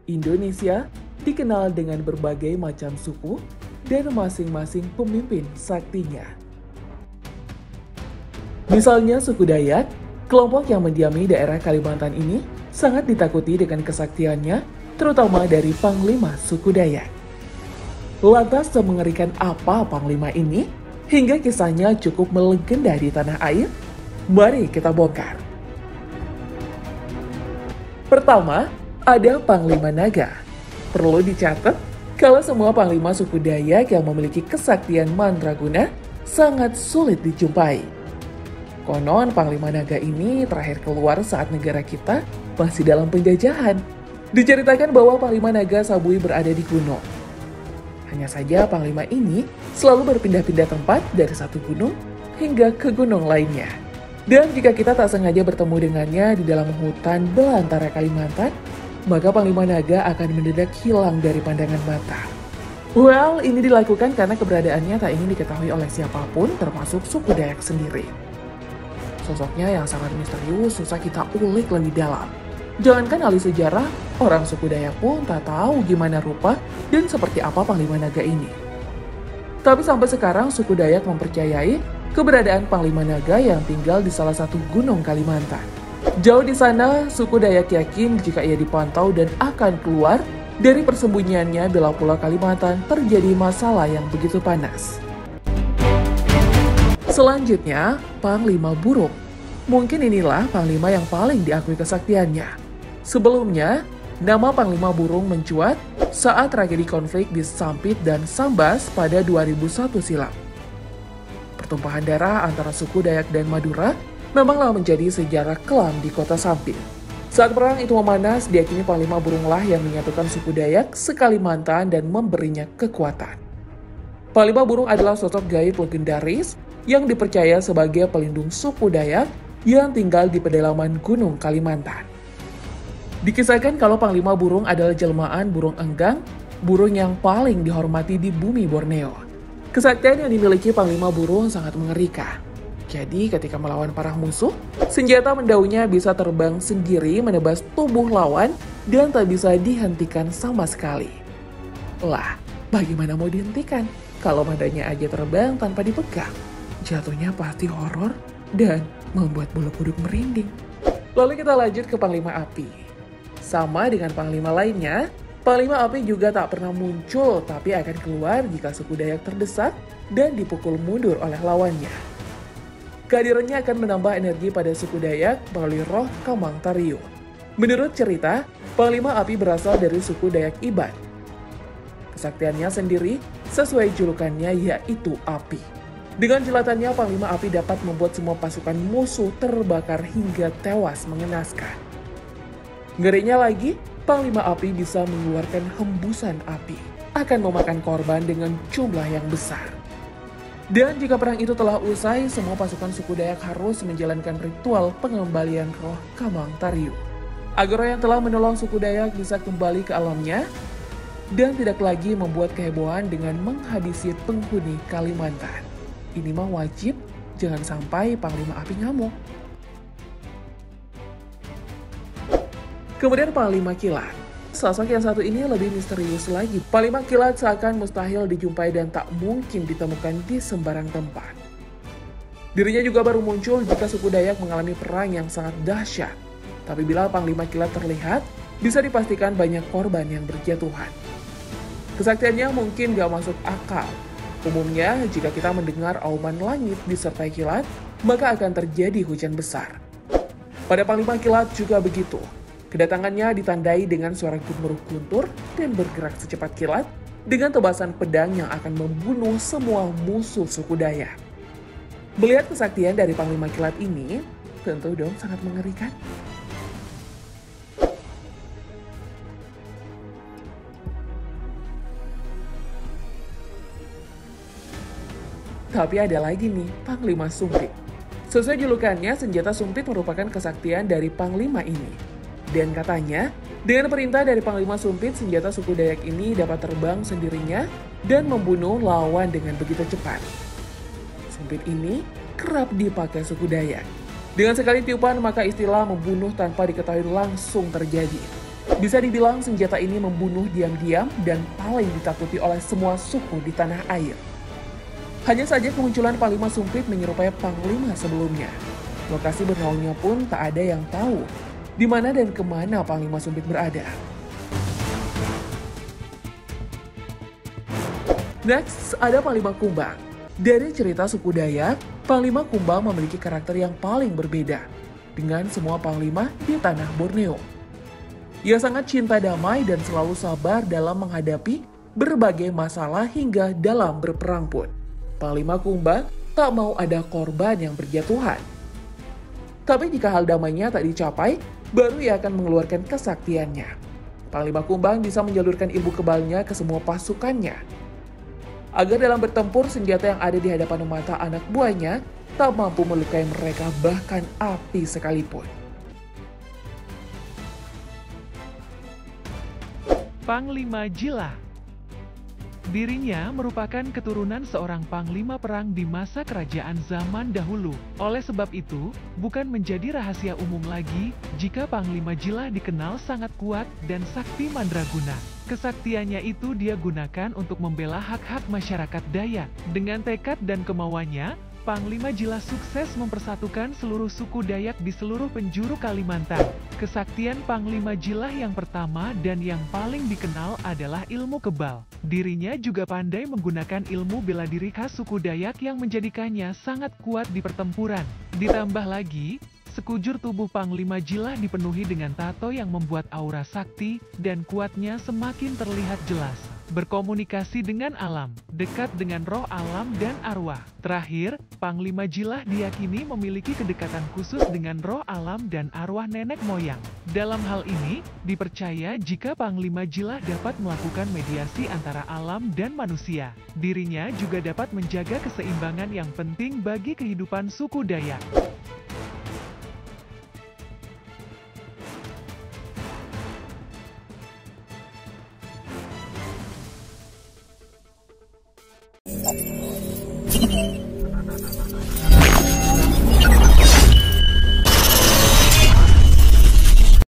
Indonesia dikenal dengan berbagai macam suku dan masing-masing pemimpin saktinya. Misalnya suku Dayak, kelompok yang mendiami daerah Kalimantan ini sangat ditakuti dengan kesaktiannya, terutama dari Panglima suku Dayak. Lantas semengerikan apa Panglima ini hingga kisahnya cukup melegenda di tanah air? Mari kita bongkar. Pertama, ada Panglima Naga. Perlu dicatat, kalau semua panglima suku Dayak yang memiliki kesaktian mandraguna sangat sulit dijumpai. Konon Panglima Naga ini terakhir keluar saat negara kita masih dalam penjajahan. Diceritakan bahwa Panglima Naga Sabui berada di gunung. Hanya saja Panglima ini selalu berpindah-pindah tempat dari satu gunung hingga ke gunung lainnya. Dan jika kita tak sengaja bertemu dengannya di dalam hutan belantara Kalimantan, maka Panglima Naga akan mendadak hilang dari pandangan mata. Well, ini dilakukan karena keberadaannya tak ingin diketahui oleh siapapun, termasuk suku Dayak sendiri. Sosoknya yang sangat misterius, susah kita ulik lebih dalam. Jangankan ahli sejarah, orang suku Dayak pun tak tahu gimana rupa dan seperti apa Panglima Naga ini. Tapi sampai sekarang suku Dayak mempercayai keberadaan Panglima Naga yang tinggal di salah satu gunung Kalimantan. Jauh di sana, suku Dayak yakin jika ia dipantau dan akan keluar dari persembunyiannya bila Pulau Kalimantan terjadi masalah yang begitu panas. Selanjutnya, Panglima Burung. Mungkin inilah Panglima yang paling diakui kesaktiannya. Sebelumnya, nama Panglima Burung mencuat saat tragedi konflik di Sampit dan Sambas pada 2001 silam. Pertumpahan darah antara suku Dayak dan Madura memanglah menjadi sejarah kelam di kota Sampit. Saat perang itu memanas, diyakini Panglima Burunglah yang menyatukan suku Dayak se-Kalimantan dan memberinya kekuatan. Panglima Burung adalah sosok gaib legendaris yang dipercaya sebagai pelindung suku Dayak yang tinggal di pedalaman Gunung Kalimantan. Dikisahkan kalau Panglima Burung adalah jelmaan burung enggang, burung yang paling dihormati di bumi Borneo. Kesaktian yang dimiliki Panglima Burung sangat mengerikan. Jadi ketika melawan para musuh, senjata mendaunya bisa terbang sendiri menebas tubuh lawan dan tak bisa dihentikan sama sekali. Lah, bagaimana mau dihentikan kalau madanya aja terbang tanpa dipegang? Jatuhnya pasti horor dan membuat bulu kuduk merinding. Lalu kita lanjut ke Panglima Api. Sama dengan Panglima lainnya, Panglima Api juga tak pernah muncul tapi akan keluar jika suku Dayak terdesak dan dipukul mundur oleh lawannya. Kehadirannya akan menambah energi pada suku Dayak melalui roh Kamang Tariu. Menurut cerita, Panglima Api berasal dari suku Dayak Iban. Kesaktiannya sendiri sesuai julukannya yaitu api. Dengan jelatannya, Panglima Api dapat membuat semua pasukan musuh terbakar hingga tewas mengenaskan. Ngerinya lagi, Panglima Api bisa mengeluarkan hembusan api, akan memakan korban dengan jumlah yang besar. Dan jika perang itu telah usai, semua pasukan suku Dayak harus menjalankan ritual pengembalian roh Kamang Tariu. Agar roh yang telah menolong suku Dayak bisa kembali ke alamnya dan tidak lagi membuat kehebohan dengan menghabisi penghuni Kalimantan. Ini mah wajib, jangan sampai Panglima Api ngamuk. Kemudian Panglima Kilat. Sosok yang satu ini lebih misterius lagi. Panglima Kilat seakan mustahil dijumpai dan tak mungkin ditemukan di sembarang tempat. Dirinya juga baru muncul jika suku Dayak mengalami perang yang sangat dahsyat. Tapi bila Panglima Kilat terlihat, bisa dipastikan banyak korban yang berjatuhan. Kesaktiannya mungkin gak masuk akal. Umumnya, jika kita mendengar auman langit disertai kilat, maka akan terjadi hujan besar. Pada Panglima Kilat juga begitu. Kedatangannya ditandai dengan suara gemuruh guntur dan bergerak secepat kilat dengan tebasan pedang yang akan membunuh semua musuh suku Dayak. Melihat kesaktian dari Panglima Kilat ini, tentu dong sangat mengerikan. Tapi ada lagi nih, Panglima Sumpit. Sesuai julukannya, senjata sumpit merupakan kesaktian dari Panglima ini. Dan katanya, dengan perintah dari Panglima Sumpit, senjata suku Dayak ini dapat terbang sendirinya dan membunuh lawan dengan begitu cepat. Sumpit ini kerap dipakai suku Dayak. Dengan sekali tiupan, maka istilah membunuh tanpa diketahui langsung terjadi. Bisa dibilang senjata ini membunuh diam-diam dan paling ditakuti oleh semua suku di tanah air. Hanya saja kemunculan Panglima Sumpit menyerupai Panglima sebelumnya. Lokasi bernaungnya pun tak ada yang tahu di mana dan kemana Panglima Sumpit berada. Next, ada Panglima Kumbang. Dari cerita suku Dayak, Panglima Kumbang memiliki karakter yang paling berbeda dengan semua panglima di tanah Borneo. Ia sangat cinta damai dan selalu sabar dalam menghadapi berbagai masalah hingga dalam berperang pun. Panglima Kumbang tak mau ada korban yang berjatuhan. Tapi jika hal damainya tak dicapai, baru ia akan mengeluarkan kesaktiannya. Panglima Kumbang bisa menjalurkan ilmu kebalnya ke semua pasukannya, agar dalam bertempur senjata yang ada di hadapan mata anak buahnya tak mampu melukai mereka bahkan api sekalipun. Panglima Jila. Dirinya merupakan keturunan seorang panglima perang di masa kerajaan zaman dahulu. Oleh sebab itu, bukan menjadi rahasia umum lagi jika Panglima Jila dikenal sangat kuat dan sakti mandraguna. Kesaktiannya itu dia gunakan untuk membela hak-hak masyarakat Dayak. Dengan tekad dan kemauannya, Panglima Jila sukses mempersatukan seluruh suku Dayak di seluruh penjuru Kalimantan. Kesaktian Panglima Jila yang pertama dan yang paling dikenal adalah ilmu kebal. Dirinya juga pandai menggunakan ilmu bela diri khas suku Dayak yang menjadikannya sangat kuat di pertempuran. Ditambah lagi, sekujur tubuh Panglima Jila dipenuhi dengan tato yang membuat aura sakti dan kuatnya semakin terlihat jelas. Berkomunikasi dengan alam, dekat dengan roh alam dan arwah. Terakhir, Panglima Jila diyakini memiliki kedekatan khusus dengan roh alam dan arwah nenek moyang. Dalam hal ini, dipercaya jika Panglima Jila dapat melakukan mediasi antara alam dan manusia. Dirinya juga dapat menjaga keseimbangan yang penting bagi kehidupan suku Dayak. Thank you.